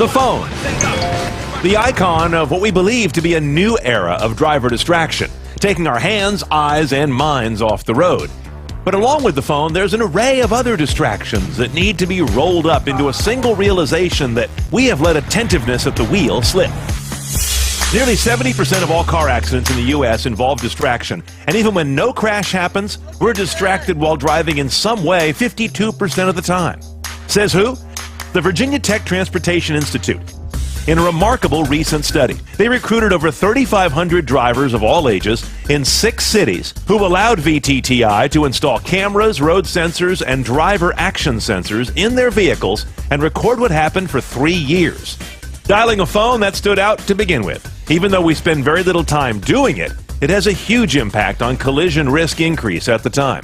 The phone. The icon of what we believe to be a new era of driver distraction, taking our hands, eyes, and minds off the road. But along with the phone, there's an array of other distractions that need to be rolled up into a single realization that we have let attentiveness at the wheel slip. Nearly 70% of all car accidents in the U.S. involve distraction, and even when no crash happens, we're distracted while driving in some way 52% of the time. Says who? The Virginia Tech Transportation Institute. In a remarkable recent study, they recruited over 3,500 drivers of all ages in 6 cities who allowed VTTI to install cameras, road sensors, and driver action sensors in their vehicles and record what happened for 3 years. Dialing a phone, that stood out to begin with. Even though we spend very little time doing it, it has a huge impact on collision risk increase at the time.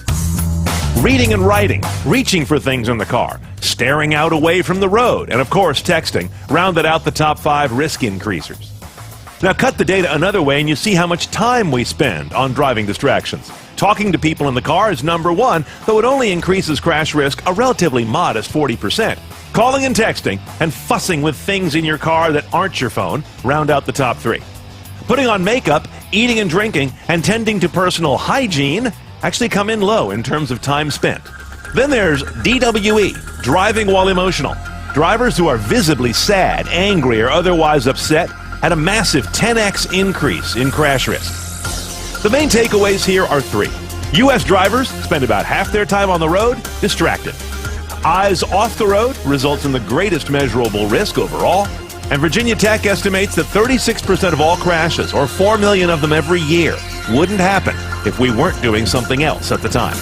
Reading and writing, reaching for things in the car, staring out away from the road, and of course texting rounded out the top 5 risk increasers. Now cut the data another way and you see how much time we spend on driving distractions. Talking to people in the car is number 1, though it only increases crash risk a relatively modest 40%. Calling and texting and fussing with things in your car that aren't your phone round out the top 3. Putting on makeup, eating and drinking, and tending to personal hygiene actually come in low in terms of time spent. Then there's DWE, driving while emotional. Drivers who are visibly sad, angry, or otherwise upset had a massive 10x increase in crash risk. The main takeaways here are 3. U.S. drivers spend about half their time on the road distracted. Eyes off the road results in the greatest measurable risk overall. And Virginia Tech estimates that 36% of all crashes, or 4 million of them every year, wouldn't happen if we weren't doing something else at the time.